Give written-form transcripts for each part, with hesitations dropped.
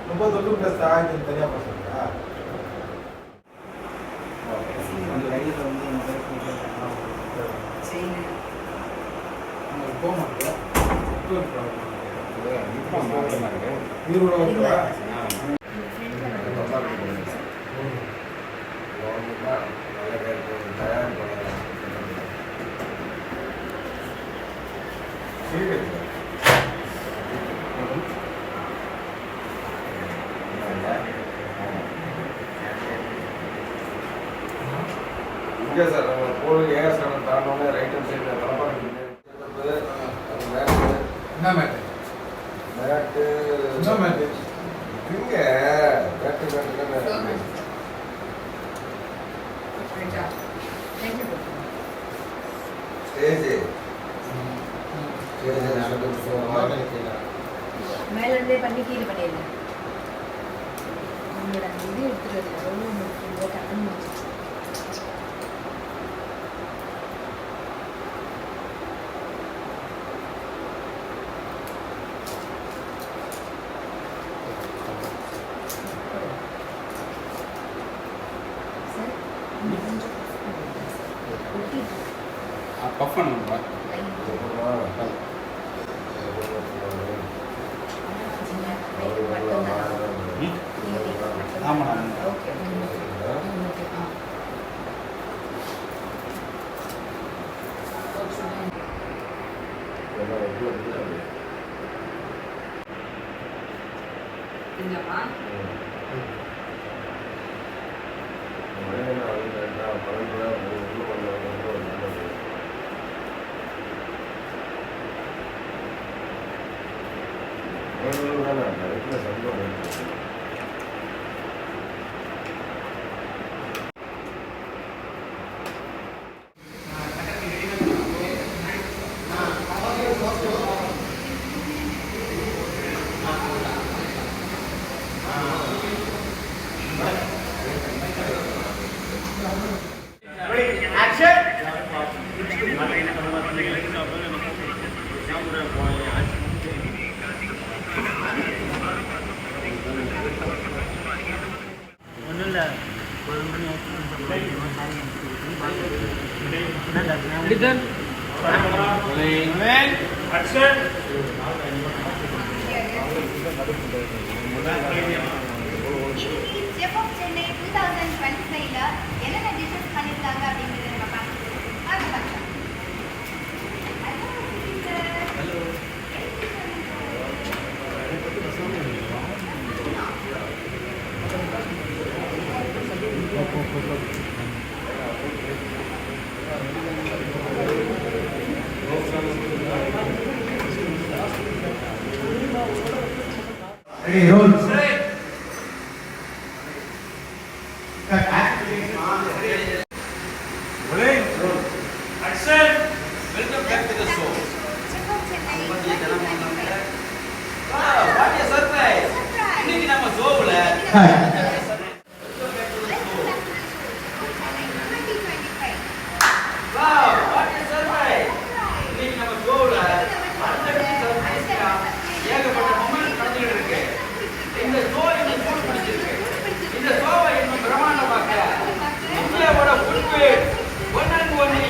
ரொம்ப தொண்ணூறு பிளஸ் ஆயிரத்தி தனியாக பண்ணுறீங்களா? போக மாட்டேன் இங்கே சார் நம்ம போய் ஏஎஸ்ஆர் தாண்டோன்னே ரைட் ஹேண்ட் சைடில் தலப்பாடு என்ன மேட்டு மேட்டு என்ன மேட்டு இங்கே மேட்டு மேட்டு ஸ்டேஜ் மேலே பண்ணி கீழே பண்ணிடுங்க. உங்களோட இது எடுத்துட்டு டக்குன்னு பஃப் பண்ணுங்க. ஆமாம் Return. Action. Chef of Chennai 2025 ல என்னென்ன டிஷஸ் பண்ணிருக்காங்க அப்படிங்கறத நம்ம பார்க்கலாம். Hey, roll. Action. Welcome back to the show. Chef of Chennai 2025. Wow, what a surprise. இன்னைக்கு நம்ம ஷோவுல wow, what a surprise. இன்னைக்கு நம்ம ஷோவுல அடுத்தடுத்து சர்ப்ரைஸ்யா ஏகப்பட்ட மொமெண்ட் நடந்துட்டு இருக்கு. இந்த ஷோ எனக்கு ரொம்ப பிடிச்சிருக்கு. இந்த ஷோவை இன்னும் பிரமாண்டமாக்க இந்தியாவோட புல்பே ஒன்னி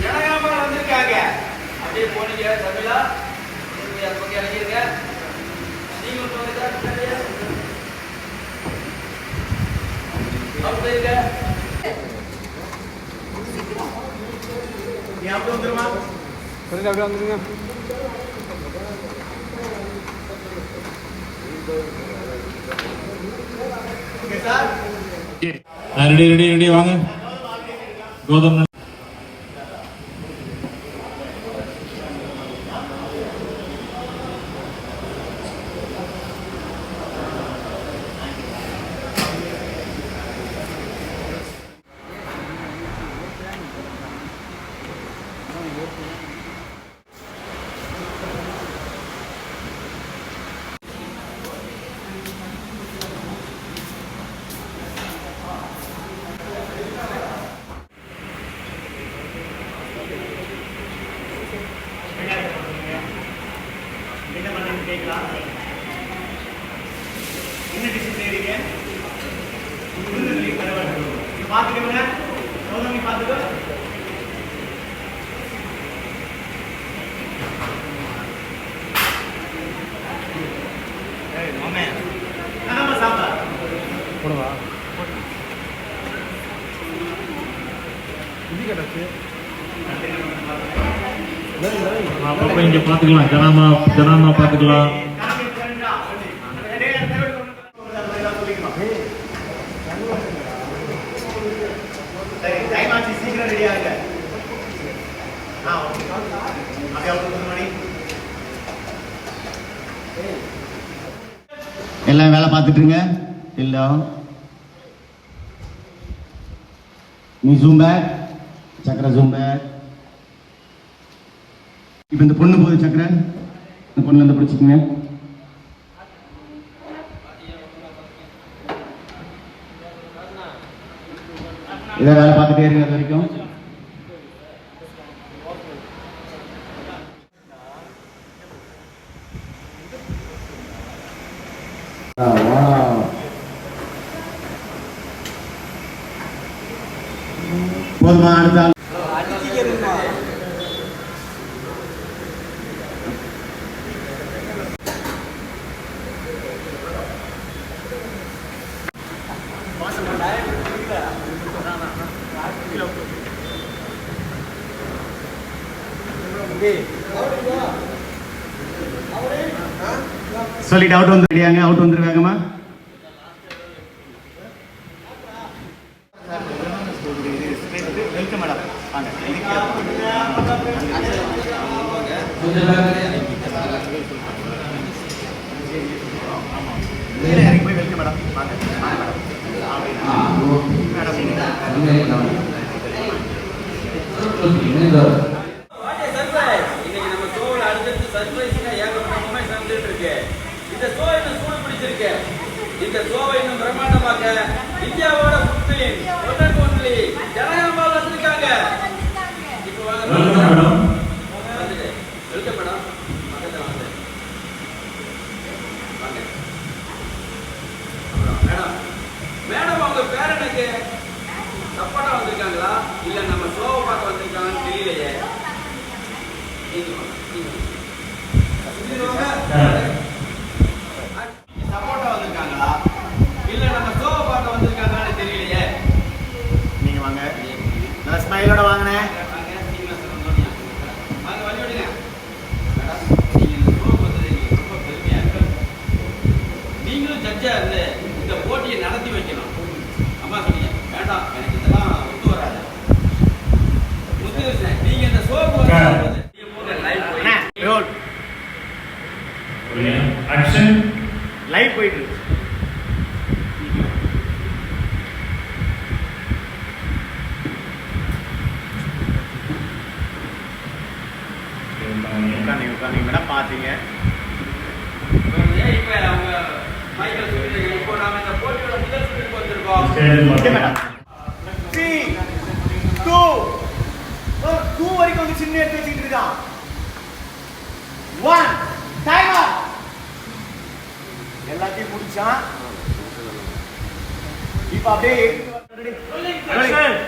ஜனகாம வந்திருக்காங்க. அப்படியே போனீங்க தமிழா நீங்க அந்த பக்கம் இறங்கிருங்க. நீங்க போனீங்க அப்படிங்க நீ அப்படியே வந்துருமா கொஞ்சம் அப்படியே வந்துருங்க. ஓகே சார் ரெடி வாங்க. கௌதம் என்ன பண்ணி கேட்கலாம். என்ன டிஷ் செய்றீங்க? பார்த்துக்கோங்க. கௌதமி பார்த்துக்கோ. மாமே நம்ம சாப்பிடா போடுவா இது கிடச்சு அப்போ இங்க பாத்துக்கலாம். ஜனாமா பாத்துக்கலாம். சரி டைம் ஆச்சு, சீக்கிரம் ரெடி ஆகுங்க. அப்படியே மணி எல்லாம் வேலை பார்த்துட்டுருங்க. இல்லை நீ ஜூம் பேக், சக்கரை ஜூம் பேக். இப்போ இந்த பொண்ணு போகுது சக்கரை, இந்த பொண்ணுல இருந்து பிடிச்சிக்கங்க. இதை வேலை பார்த்துட்டே இருங்க அது வரைக்கும். போதுமா? அடுத்த ஆள் சொல்லிட்டு அவுட் வந்து ரெடியாங்க. அவுட் வந்துருக்காங்கம்மா. Welcome madam. வாங்க. இறங்கி போய் வெல்கம் மேடம். வாங்க இன்னைக்கு நம்ம ஷோவில் அடுத்தடுத்து சர்ப்ரைஸா ஏகப்பட்ட மொமெண்ட்ஸ் நடந்துட்டு இருக்கு. இந்த ஷோ இன்னும் சூடு பிடிச்சிருக்கு. இந்த ஷோவை இன்னும் பிரம்மாண்டமாக்க இந்தியாவோட முஸ்லீம் ஒன்லி ஜனகாம்பால் வந்திருக்காங்க. இப்போ வாங்க மேடம். Welcome madam. பக்கத்துல வாங்க. வாங்க மேடம். மேடம் அவங்க பேரனுக்கு சப்போர்ட்டா வந்திருக்காங்களா இல்ல நம்ம ஷோவை பார்க்க வந்திருக்காங்கன்னு தெரியலையே. சப்போர்ட்டா வந்திருக்காங்களா இல்ல நம்ம ஷோவை பார்க்க வந்திருக்காங்கன்னு தெரியலையே. நீங்க வாங்க. நல்லா ஸ்மைலோட வாங்கினேன். வாங்க வழி விடுங்க மேடம். நீங்க இந்த ஷோவுக்கு வந்தது எங்களுக்கு ரொம்ப பெருமையா இருக்கு. நீங்களும் ஜட்ஜா இருந்து இந்த போட்டியை நடத்தி வைக்கணும். அம்மா சொன்னீங்க வேண்டாம் எனக்கு இதெல்லாம் ஒத்து வராது. முத்துகிருஷ்ணன் நீங்க இந்த ஷோவுக்கு வந்து ஆக்ஷன். லைவ் போயிட்டு இருக்கு. உட்காந்து மேடம் பார்த்தீங்க. இப்ப அவங்க மைக்கேல் சொல்லிட்டு இப்போ நாம இந்த போட்டியோட முதல் சுற்றுக்கு வந்திருக்கோம். Okay madam. 3 2 2 வரைக்கும் வந்து சின்ன எடுத்து வச்சிட்டு இருக்கான். 1 டைமர். எல்லாத்தையும் முடிச்சான். இப்போ அப்படியே மேடம்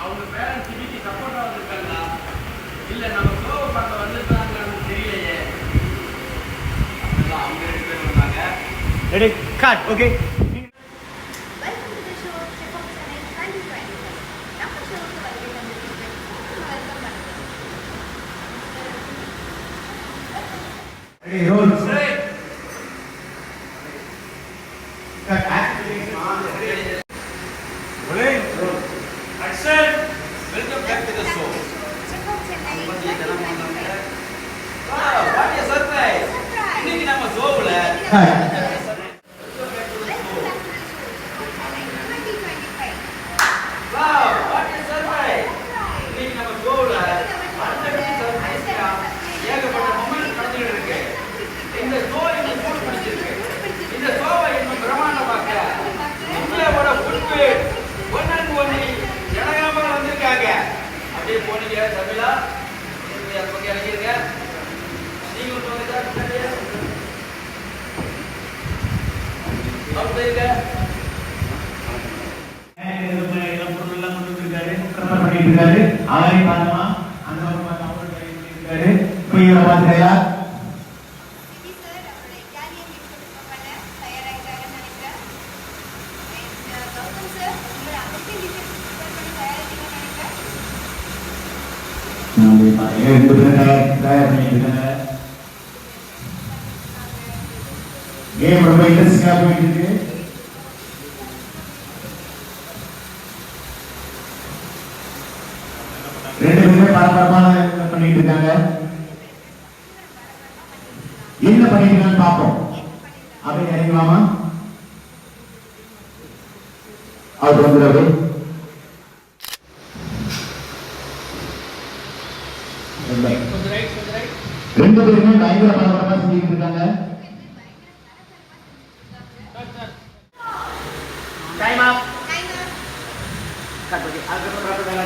அவங்க பேரண்ட்ஸ் இன்னைக்கு சப்போர்ட்டா வந்திருக்காங்களா இல்ல நம்ம ஷோவை பார்க்க வந்திருக்காங்கன்னு தெரியலையே. அவங்க 2 பேரும் வந்தாங்க. Ready cut. Okay Welcome to the show, Chip of Chennai 2025. நம்ம ஷோக்கு வருகை தந்திருக்கிறதுக்கு வெல்கம் பண்ணுறோம். Ready role. Action. Welcome back to the show. Chip of Chennai 2025. Wow, what a surprise. இன்னைக்கு நம்ம ஷோவுல wow, what a surprise. இன்னைக்கு நம்ம ஷோவுல அடுத்தடுத்து சர்ப்ரைஸ்யா ஏகப்பட்ட மொமெண்ட் நடந்துட்டு இருக்கு. இந்த ஷோ இன்னும் சூடு பிடிச்சிருக்கு. இந்த ஷோவை இன்னும் பிரமாண்டமாக்க இந்தியாவோட ஃபுட்வேட் ஒன்லி ஜனகாம்பால் வந்திருக்காங்க. அப்படியே போனீங்க தமிழா. நீங்க இறங்கிருங்க. நீங்க பண்ணிட்டு இருக்காரு. அவரையும் பார்க்கலாம். அந்த பக்கம் பார்த்து அவரும் ட்ரை பண்ணிட்டு இருக்காரு. இப்போ இவரை பார்த்துக்கையா விக்கி சார் அவரோட இட்டாலியன் டிஷ் பண்ண தயாராகிட்டாருன்னு நினைக்கிறேன். கௌதம் சார் உங்களோட அமெரிக்கன் டிஷ் பண்ண தயாராகிட்டாருன்னு நினைக்கிறேன். தயார் பண்ணிட்டு இருக்காங்க. கேம் ரொம்ப இன்ட்ரெஸ்டிங்கா போயிட்டு இருக்கு. ரெண்டு பேருமே பரபரமான பண்ணிட்டு இருக்காங்க. என்ன பண்ணிட்டு இருக்கான்னு பார்ப்போம். அப்படி இறங்கலாமா? அவர் வந்துடுறாரு. ரெண்டு பேருமே பயங்கர பரபரமா செஞ்சுட்டு இருக்காங்க. டைம் ஆப் டைம் கட் அதுக்கப்புறம் வேலை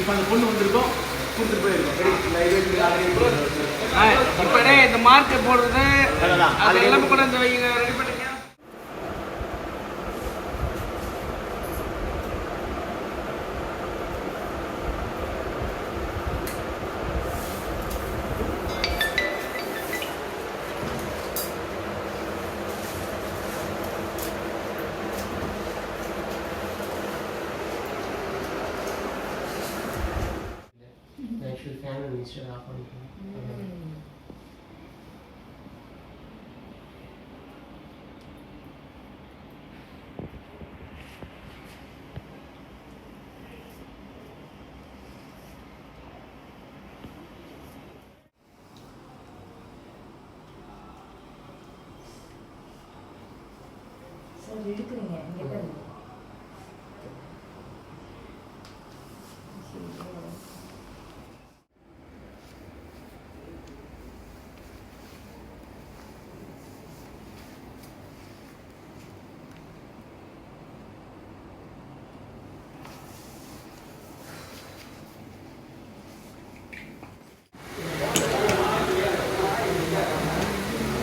இப்போ அந்த பொண்ணு வந்திருக்கோம் கொடுத்துட்டு போயிருக்கோம். இப்படே இந்த மார்க் போடுறது அதான் அது எல்லாமே கூட இந்த வைங்க ரெடி பண்ணுங்க. Actual fan instead of on. Sir எடுக்கிறீங்க இங்கே தான்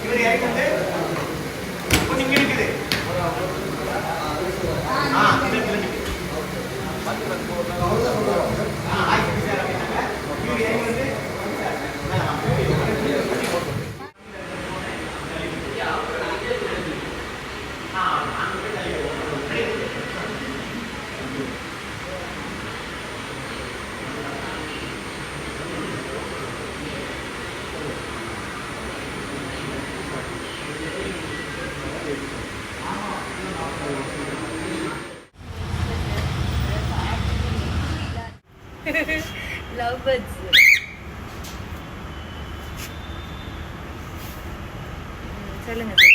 இவர் இறங்கி வந்து கொஞ்சம் இங்க இருக்குது. Love birds. சொல்லுங்க sir.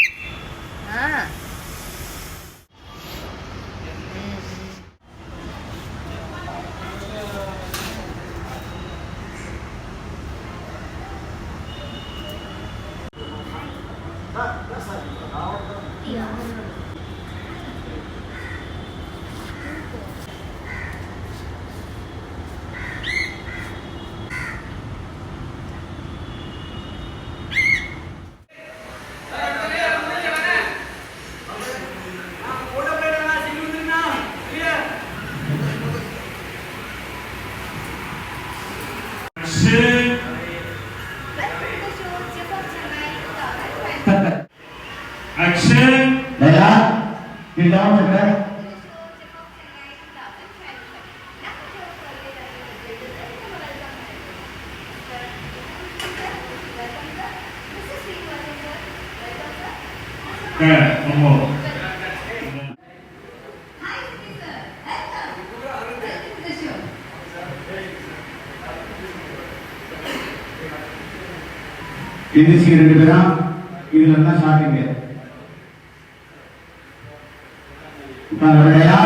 Action! Daya, get down the track. Okay, one more. இந்த சீன் ரெண்டு பேரா இதுல இருந்தா ஷாட்டிங். Daya.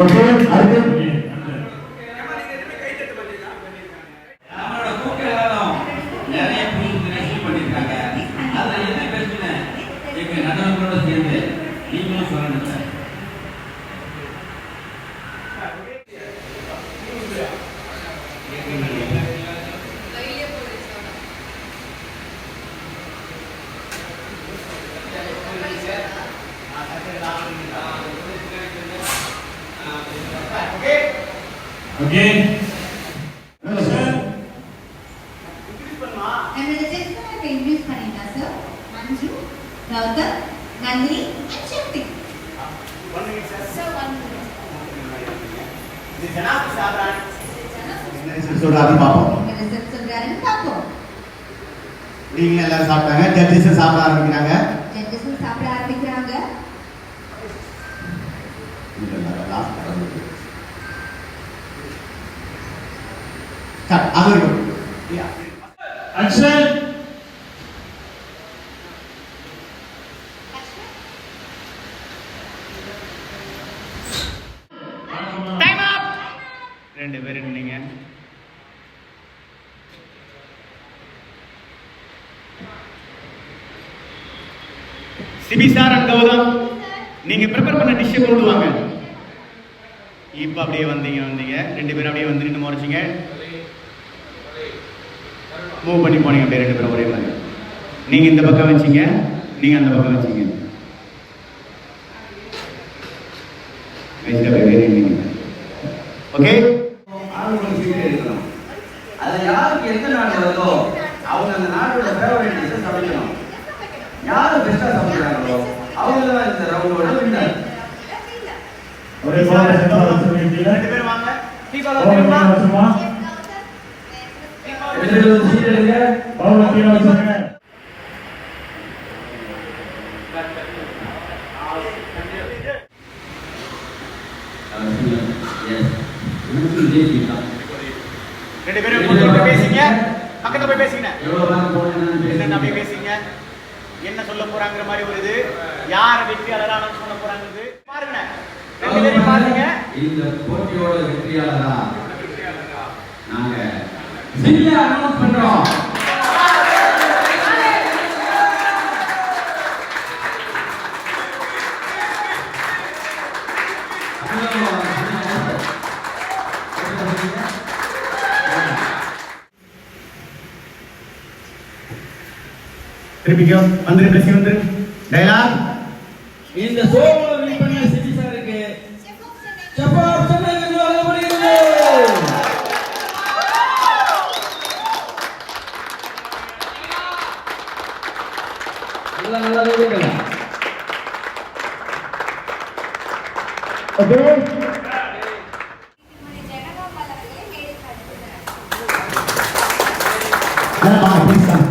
Okay, அடுத்து நம்மளோட கூட்டெல்லாம் நிறைய புது ரெசிபி பண்ணிருக்காங்க. அதுல என்ன பிரச்சனை எங்க நண்பர்களோட சேர்ந்து நீங்களும் சொல்லணும் சார். Again. Action. நம்மளோட செஃப்க்கு இன்ட்ரோ듀ce பண்ணிடலாம் sir. Manju, Gautham, Nandini and Sakthi. 1 minute sir. So 1 minute. இது ஜனாப் சாப்ரான். என்ன சொல்றாருன்னு பாப்போம். என்ன ரிசல்ட் சொல்றாருன்னு பாப்போம். நீங்க எல்லாரும் சாப்பிட்டாங்க, ஜட்ஜஸ் சாப்பிட ஆரம்பிக்கிறாங்க. ஜட்ஜஸ் சாப்பிட ஆரம்பிக்கிறாங்க. இல்ல லாஸ்ட் ஆரம்பிக்கு. கட் அது வரைக்கும். Action. டைம் அப். 2 பேர் நின்னீங்க. சிபி சார் அண்ட் கௌதம் நீங்க ப்ரிப்பேர் பண்ண டிஷ்ஷை கொண்டு வாங்க. இப்போ அப்படியே வந்தீங்க 2 பேரும் அப்படியே வந்து நின்று முறைச்சிங்க. மூவ் பண்ணி போனீங்க அப்படியே 2 பேரும் ஒரே மாதிரி. நீங்க இந்த பக்கம் வச்சீங்க, நீங்க அந்த பக்கம் வச்சீங்க. ஓகே, ஆளுங்களுக்கு சீக்கிரம் எடுக்கணும். அது யாருக்கு எந்த நாடு வருதோ அவங்க அந்த நாட்டோட ஃபேவரட் டிஷ்ஷை சமைக்கணும். யாரு பெஸ்டா சமைக்கிறாங்களோ அவங்க தான் இந்த ரவுண்டோட வின்னர். ஒரே பால் சென்டர் வச்சிருக்கீங்க. 2 பேரும் வாங்க. தீபாவளி தெரியுமா? வச்சுமா. எடுத்து சீட் எடுங்க. பவுல் கீழ வச்சிருங்க. ரெண்டு பேரும் கொஞ்சம் போய் பேசிங்க. பக்கத்துல போய் பேசிங்க. எவ்வளவு நேரம் போனேன்னு என்ன அப்படியே பேசிங்க. என்ன சொல்ல போறாங்கற மாதிரி ஒரு இது. யார் வெற்றியாளரானு சொல்ல போறாங்கிறது பாருங்க. 2 பேரும் பாருங்க. இந்த போட்டியோட வெற்றியாளரா நாங்க சரியா அனௌன்ஸ் பண்றோம். திருப்பிக்கோ வந்துரு பேசி வந்துரு. டயலாக். இந்த சோழ வின் பண்ண சிட்டி சாருக்கு செஃப் ஆஃப் சென்னை விருது வழங்கப்படுகிறது. நல்லா கேளுங்க. ஓகே. ஜனகோபால் அவர்களே மேடைக்கு அழைக்கிறார். வாங்க ப்ளீஸ் கம்.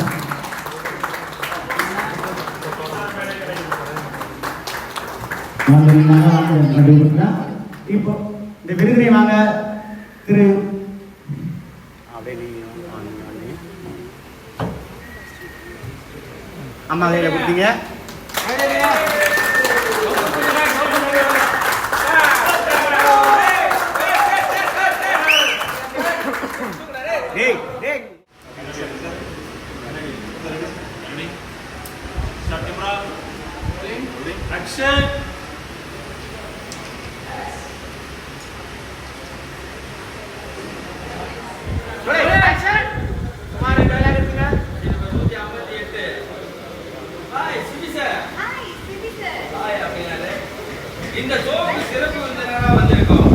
இப்போ இந்த விருதினை வாங்க திரு அப்படியே நீங்க அம்மா கையில கொடுத்தீங்க. டேய் டேய் Action. ஆக்ஷன். சுமார் டயலாக் இருக்குங்க. 158. Hi Sibi sir. Hi Sibi sir. Hi அப்படினாலே இந்த ஷோக்கு சிறப்பு விருந்தினரா வந்திருக்கோம்.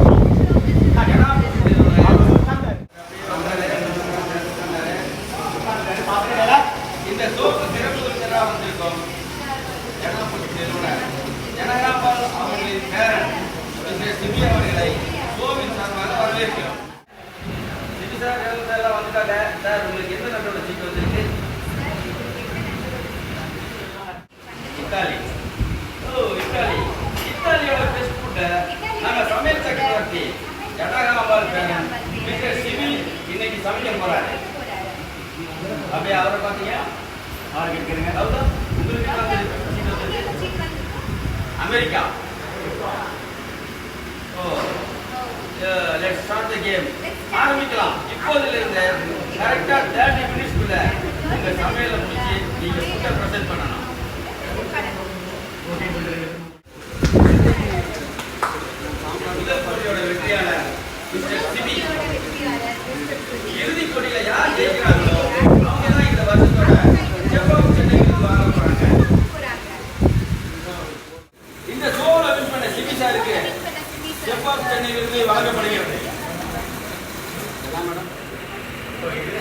இந்த ஷோக்கு சிறப்பு விருந்தினரா வந்திருக்கோம். ஜனாபதி நிறுவனர் ஜனகாபால் அவர்களின் பேரன் மிஸ்டர் சிபி அவர்களை ஷோவின் சார்பாக வரவேற்கிறோம். சிபி சார் எல்லாம் வந்துட்டாங்க. சார் உங்களுக்கு எந்த நாட்டோட சீட் வந்திருக்கு? இத்தாலி. ஓ இத்தாலி. இத்தாலியோட பெஸ்ட் ஃபுட் நாங்க சமையல் சக்கரவர்த்தி ஜனகாபால் பேரன் மிஸ்டர் சிபி இன்னைக்கு சமைக்க போறாரு. அப்படியே அவரை பாத்தீங்க. ஆறு கேட்குறீங்க. கௌதம் உங்களுக்கு என்ன சீட் வந்திருக்கு? America. O let's start the game. ஆரம்பிக்கலாம். இப்போதிலிருந்து கரெக்டா 30 மினிட்ஸ்க்குள்ள உங்க சமையலை முடிச்சு நீங்க ஃபுட்டை பிரசன்ட் பண்ணணும். முதல் போட்டியோட வெற்றியாளர் மிஸ்டர் சிபி. இறுதிப் போட்டியில யார் ஜெயிக்கிறாங்களோ அவங்க தான் இந்த வருஷத்தோட செஃப் ஆஃப் சென்னை விருது வாங்க போறாங்க. இந்த ஷோல வின் பண்ண சிபி சாருக்கு செஃப் ஆஃப் சென்னை விருது வழங்கப்படுகிறது. மேடம் ஸோ இது